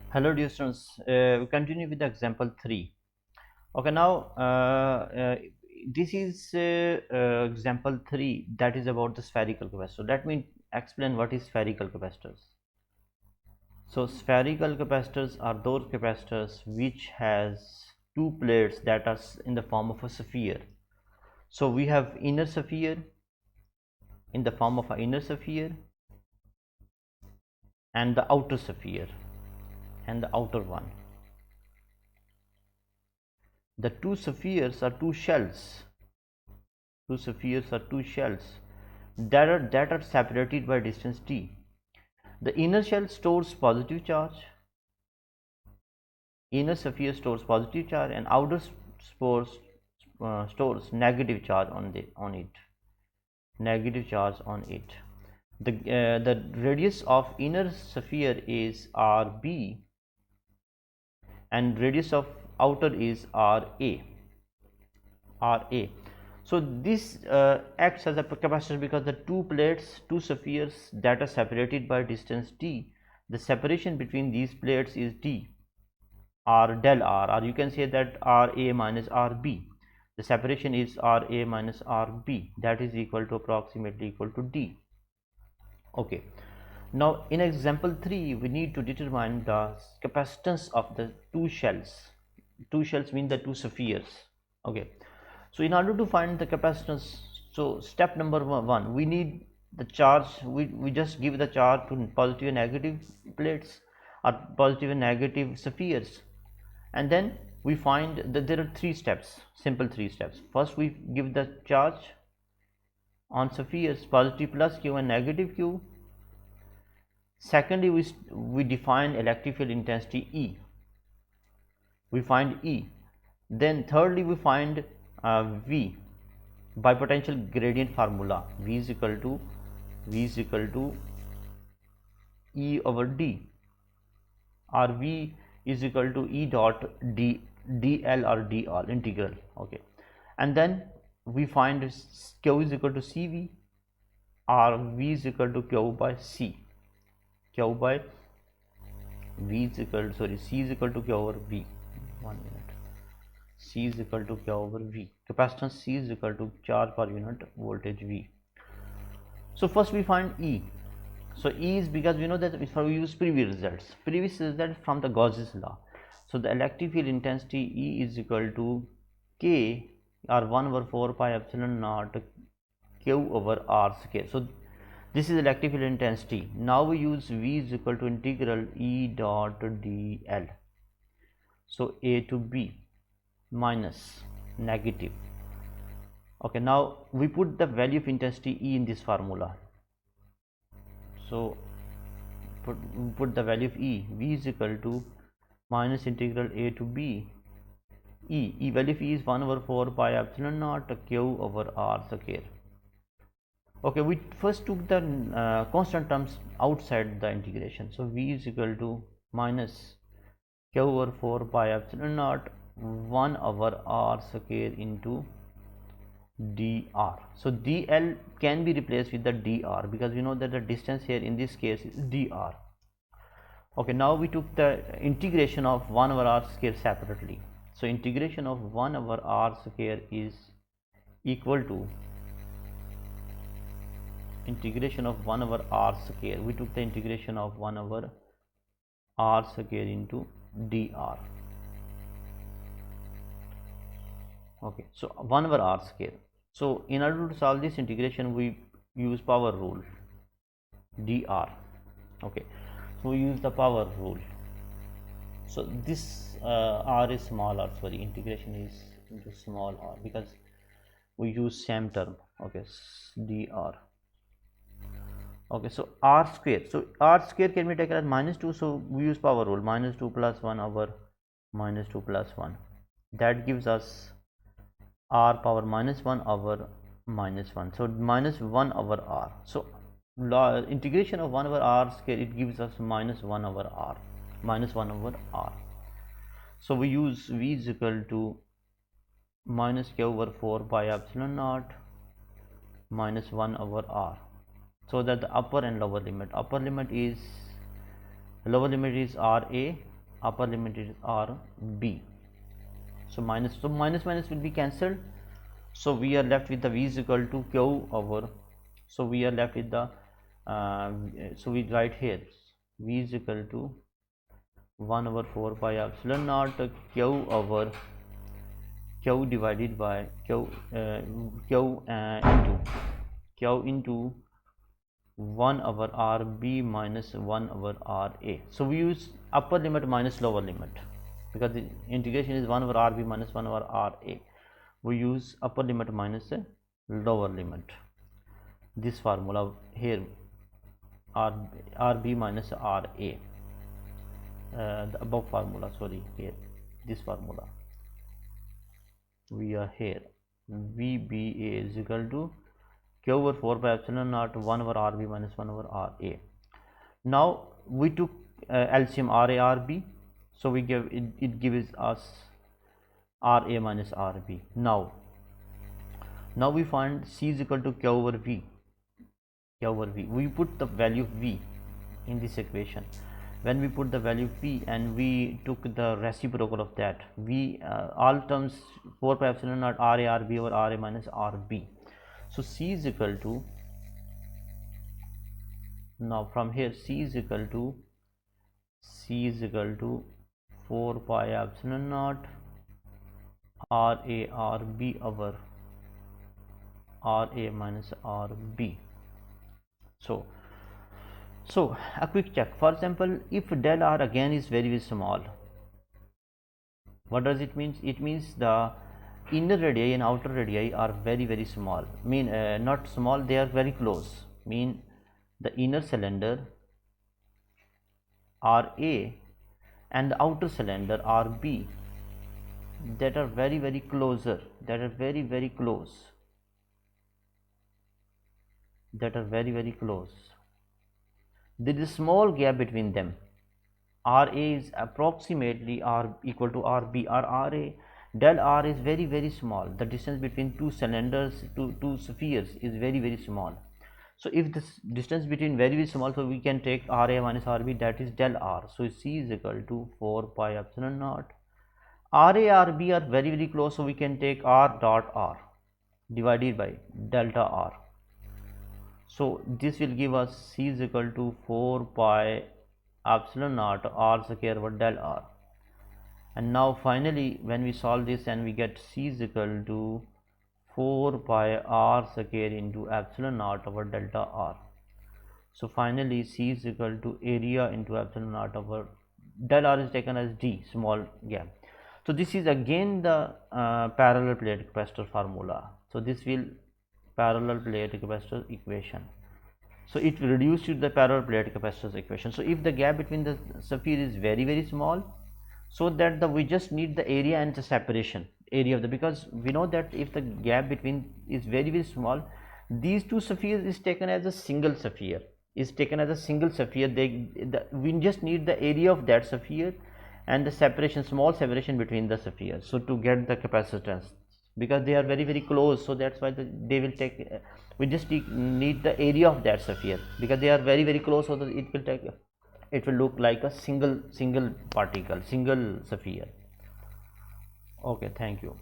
Hello dear students, we continue with the example 3. Okay, now this is example 3, that is about the spherical capacitor. Let me explain what is spherical capacitors. So spherical capacitors are those capacitors which has two plates that are in the form of a sphere. So we have inner sphere in the form of an inner sphere and the outer sphere and the outer one. The two spheres are two shells. Two spheres are two shells that are separated by distance t. The inner shell stores positive charge, inner sphere stores positive charge, and outer stores negative charge on it. Negative charge on it. The radius of inner sphere is RB, and radius of outer is RA. So this acts as a capacitor because the two plates, two spheres that are separated by distance d, the separation between these plates is d or del r, or you can say that Ra minus Rb. The separation is Ra minus Rb, that is equal to approximately equal to d. Okay. Now in example 3 we need to determine the capacitance of the two shells. Two shells mean the two spheres. Okay. So in order to find the capacitance, so step number 1, we need the charge. We just give the charge to positive and negative plates or positive and negative spheres, and then we find that there are three steps, simple three steps. First we give the charge on spheres, positive plus q and negative q. Secondly, we define electric field intensity E. We find E. Then thirdly, we find V by potential gradient formula. V is equal to E over D, or V is equal to E dot D, dl or dr integral. Okay, and then we find Q is equal to CV, or V is equal to Q by C. Q by V is equal, sorry, C is equal to Q over V. 1 minute. C is equal to Q over V. Capacitance C is equal to charge per unit voltage V. So first we find E. So E is because we know that if we use previous results from the Gauss's law. So the electric field intensity E is equal to K, or 1 over 4 pi epsilon naught Q over R square. So this is electric field intensity. Now we use V is equal to integral E dot dl. So A to B minus negative. Okay, now we put the value of intensity E in this formula. So put the value of E. V is equal to minus integral A to B. E value of E is 1 over 4 pi epsilon naught Q over R square. Okay, we first took the constant terms outside the integration. So V is equal to minus Q over 4 pi epsilon naught 1 over R square into dr. So dl can be replaced with the dr because we know that the distance here in this case is dr. Okay, now we took the integration of 1 over r square separately. So integration of 1 over r square is equal to integration of 1 over r square. We took the integration of 1 over r square into dr. Okay, so 1 over r square. So in order to solve this integration we use power rule, dr. Okay, so we use the power rule. So this r is small r, sorry, integration is into small r because we use same term. Okay, dr. Okay, so r square, so r square can be taken as minus 2, so we use power rule, minus 2 plus 1 over minus 2 plus 1, that gives us r power minus 1 over minus 1, so minus 1 over r. So integration of 1 over r square, it gives us minus 1 over r, minus 1 over r. So we use V is equal to minus Q over 4 pi epsilon naught minus 1 over r, so that the upper and lower limit, lower limit is Ra upper limit is RB. So minus will be cancelled. So we are left with the V is equal to Q over. So we are left with the so we write here V is equal to 1 over 4 pi epsilon naught Q over Q divided by Q into 1 over RB minus 1 over RA. So we use upper limit minus lower limit because the integration is 1 over RB minus 1 over RA. We use upper limit minus lower limit. This formula here RB minus RA, the above formula, sorry, here this formula we are here VBA is equal to Q over 4 by epsilon naught 1 over RB minus 1 over RA. Now we took LCM RA RB, so we give it gives us RA minus RB. Now we find C is equal to Q over V. We put the value of V in this equation. When we put the value V and we took the reciprocal of that, V all terms 4 pi epsilon naught RA RB over RA minus RB. So C is equal to, now from here C is equal to 4 pi epsilon naught RA RB over RA minus RB. So a quick check. For example, if del R again is very small, what does it mean? It means the inner radii and outer radii are very small. Mean not small, they are very close. Mean the inner cylinder RA and the outer cylinder RB, that are very closer, that are very close, that are very close. There is a small gap between them. RA is approximately R equal to RB, or RA del R is very small. The distance between two cylinders, two spheres is very small. So if this distance between very small, so we can take RA minus RB, that is del R. So C is equal to 4 pi epsilon naught. RA RB are very close, so we can take R dot R divided by delta R. So this will give us C is equal to 4 pi epsilon naught R square over del R. And now finally when we solve this and we get C is equal to 4 pi R square into epsilon naught over delta R. So finally C is equal to area into epsilon naught over del R is taken as D, small gap. So this is again the parallel plate capacitor formula. So this will parallel plate capacitor equation. So it will reduce to the parallel plate capacitor equation. So if the gap between the sphere is very small, so that we just need the area and the separation area of the, because we know that if the gap between is very small, these two spheres is taken as a single sphere, we just need the area of that sphere and the separation, small separation between the spheres, so to get the capacitance, because they are very close. So that's why they will take, we just need the area of that sphere, because they are very close, so that it will look like a single particle, single sphere. Okay, thank you.